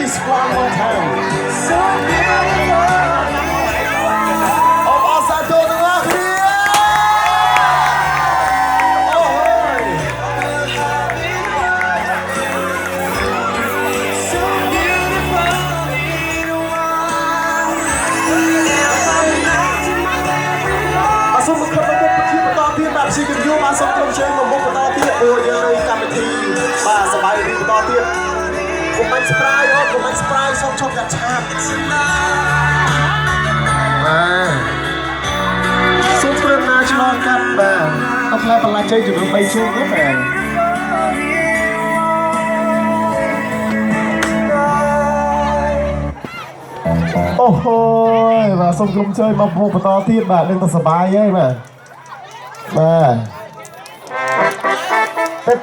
please one more time so beautiful អបអរសាទរទាំងអស់គ្នាអូយ So beautiful អសូមមកខិតមកមុខជាបន្តទៀតបាទស៊ីគំយូបានសូមក្រុមជើងមកមុខបន្តទៀតព្រោះយើងនៅកម្មវិធីបាទសប្បាយរីកបន្តទៀតកុំបាញ់ស្ប្រាយអូនកុំបាញ់ស្ប្រាយសូមឈប់ដាក់ឆាបបាទសូមព្រមណាឆ្លងកាត់បាទអត់ផ្លែបន្លាជ័យជំនួស3ជើងទេបាទអូហូយបាទសូមក្រុមជើងមកមុខបន្តទៀតបាទនឹងទៅសប្បាយហើយបាទបាទPep,